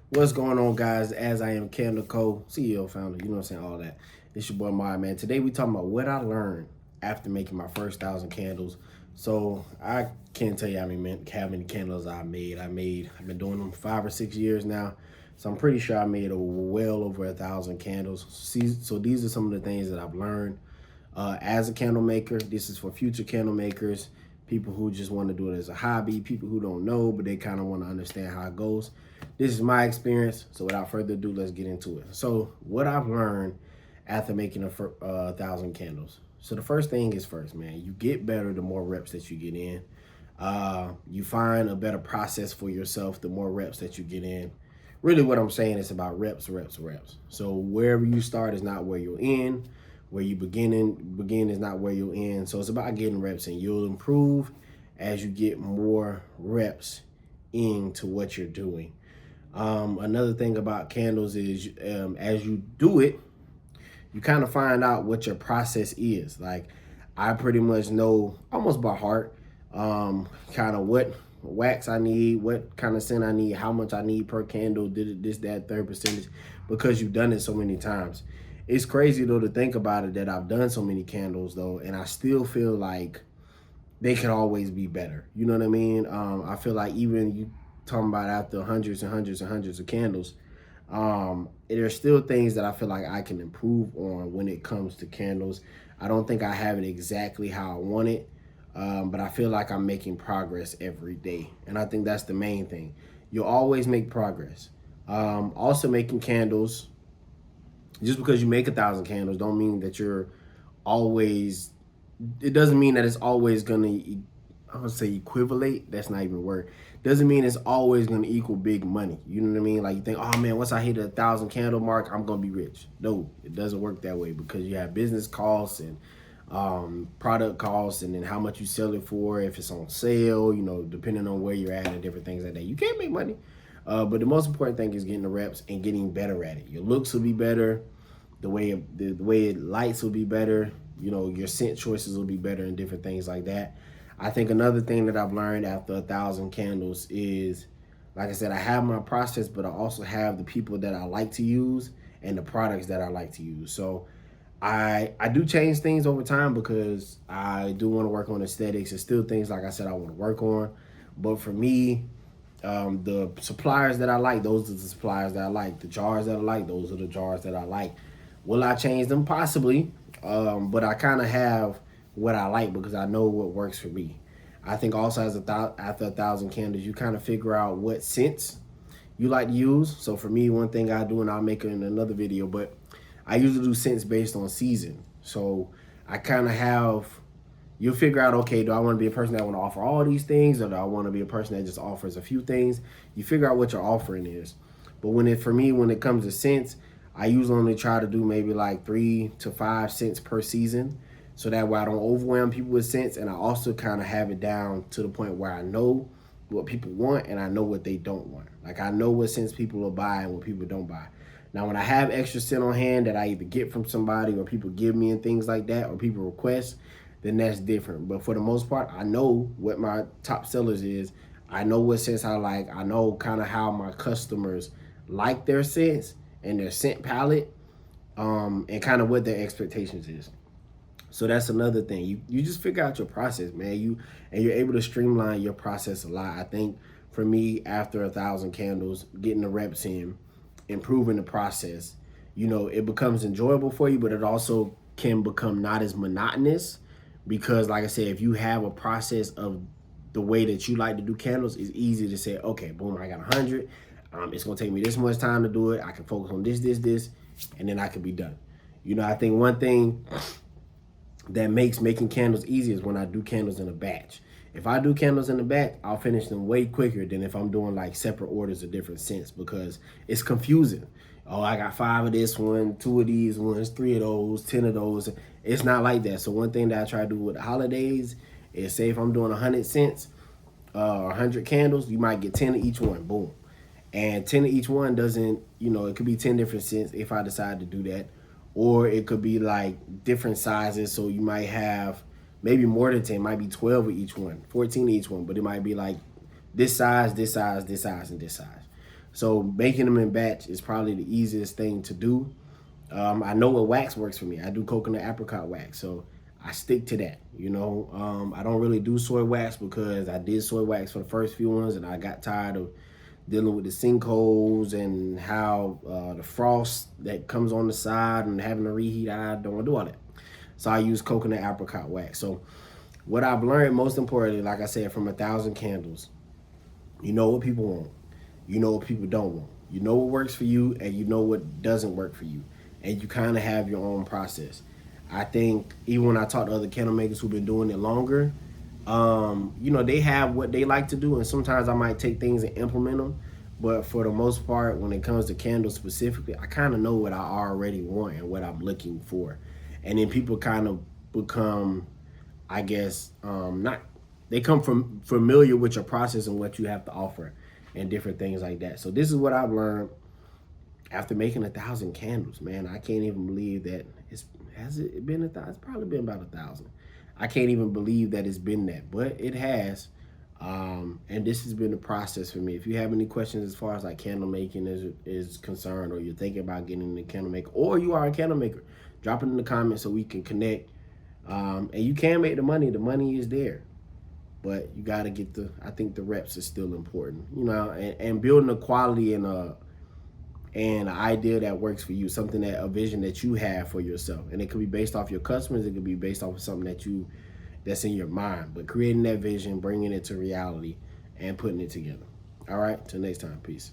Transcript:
What's going on, guys? As I am Candle Co, CEO, founder, you know what I'm saying, all that. It's your boy Maya, man. Today we talking about what I learned after making my first 1,000 candles. So I can't tell you how many candles I made. I've been doing them 5 or 6 years now. So I'm pretty sure I made well over 1,000 candles. So these are some of the things that I've learned as a candle maker. This is for future candle makers, people who just want to do it as a hobby, people who don't know, but they kind of want to understand how it goes. This is my experience. So without further ado, let's get into it. So what I've learned after making 1,000 candles. So the first thing is first, man, you get better the more reps that you get in. You find a better process for yourself the more reps that you get in. Really what I'm saying is about reps, reps, reps. So wherever you start is not where you'll end. Where you begin is not where you'll end. So it's about getting reps in. You'll improve as you get more reps into what you're doing. Another thing about candles is as you do it, you kind of find out what your process is. Like I pretty much know almost by heart kind of what wax I need, what kind of scent I need, how much I need per candle, did it this, that, third percentage, because you've done it so many times. It's crazy though to think about it that I've done so many candles though, and I still feel like they could always be better. You know what I mean? I feel like even you talking about after hundreds and hundreds and hundreds of candles, there's still things that I feel like I can improve on when it comes to candles. I don't think I have it exactly how I want it, but I feel like I'm making progress every day. And I think that's the main thing. You'll always make progress. Also making candles, just because you make 1,000 candles don't mean that you're always, it doesn't mean that it's always gonna, I would say equivalate, that's not even a word. Doesn't mean it's always gonna equal big money. You know what I mean? Like you think, oh man, once I hit 1,000 candle mark, I'm gonna be rich. No, it doesn't work that way, because you have business costs and product costs, and then how much you sell it for, if it's on sale, you know, depending on where you're at and different things like that. You can't make money. But the most important thing is getting the reps and getting better at it. Your looks will be better. The way it lights will be better. You know, your scent choices will be better and different things like that. I think another thing that I've learned after 1,000 candles is, like I said, I have my process, but I also have the people that I like to use and the products that I like to use. So I do change things over time because I do want to work on aesthetics. It's still things, like I said, I want to work on. But for me, the suppliers that I like, those are the suppliers that I like. The jars that I like, those are the jars that I like. Will I change them? Possibly. But I kind of have what I like because I know what works for me. I think also after 1,000 candles, you kind of figure out what scents you like to use. So for me, one thing I do, and I'll make it in another video, but I usually do scents based on season. So I kind of have, you'll figure out, okay, do I want to be a person that want to offer all these things, or do I want to be a person that just offers a few things? You figure out what your offering is. But for me, when it comes to scents, I usually only try to do maybe like 3 to 5 scents per season. So that way I don't overwhelm people with scents, and I also kind of have it down to the point where I know what people want and I know what they don't want. Like I know what scents people will buy and what people don't buy. Now, when I have extra scent on hand that I either get from somebody or people give me and things like that, or people request, then that's different. But for the most part, I know what my top sellers is. I know what scents I like. I know kind of how my customers like their scents and their scent palette, and kind of what their expectations is. So that's another thing. You just figure out your process, man. You're able to streamline your process a lot. I think for me, after 1,000 candles, getting the reps in, improving the process, you know, it becomes enjoyable for you, but it also can become not as monotonous, because like I said, if you have a process of the way that you like to do candles, it's easy to say, okay, boom, I got 100. It's gonna take me this much time to do it. I can focus on this, and then I can be done. You know, I think one thing that makes making candles easy is when I do candles in a batch. If I do candles in a batch, I'll finish them way quicker than if I'm doing like separate orders of different scents, because it's confusing. Oh, I got 5 of this one, 2 of these ones, 3 of those, 10 of those. It's not like that. So one thing that I try to do with the holidays is, say if I'm doing 100 scents, 100 candles, you might get 10 of each one, boom. And 10 of each one doesn't, you know, it could be 10 different scents if I decide to do that. Or it could be like different sizes. So you might have maybe more than 10, might be 12 of each one, 14 of each one, but it might be like this size, this size, this size, and this size. So making them in batch is probably the easiest thing to do. I know what wax works for me. I do coconut apricot wax, so I stick to that. I don't really do soy wax because I did soy wax for the first few ones, and I got tired of dealing with the sinkholes and how the frost that comes on the side and having to reheat. I don't want to do all that. So I use coconut apricot wax. So what I've learned, most importantly, like I said, from 1,000 candles, you know what people want. You know what people don't want. You know what works for you, and you know what doesn't work for you. And you kind of have your own process. I think even when I talk to other candle makers who've been doing it longer, they have what they like to do, and sometimes I might take things and implement them. But for the most part, when it comes to candles specifically, I kind of know what I already want and what I'm looking for. And then people kind of become, I guess, not, they come from familiar with your process and what you have to offer and different things like that. So this is what I've learned after making 1,000 candles, man. I can't even believe that has it been 1,000? It's probably been about 1,000. I can't even believe that it's been that, but it has. And this has been the process for me. If you have any questions as far as like candle making is concerned, or you're thinking about getting into candle maker, or you are a candle maker, drop it in the comments so we can connect. And you can make the money. The money is there. But you got to get I think the reps is still important, and building a quality and an idea that works for you, a vision that you have for yourself. And it could be based off your customers. It could be based off of something that's in your mind, but creating that vision, bringing it to reality and putting it together. All right. Till next time. Peace.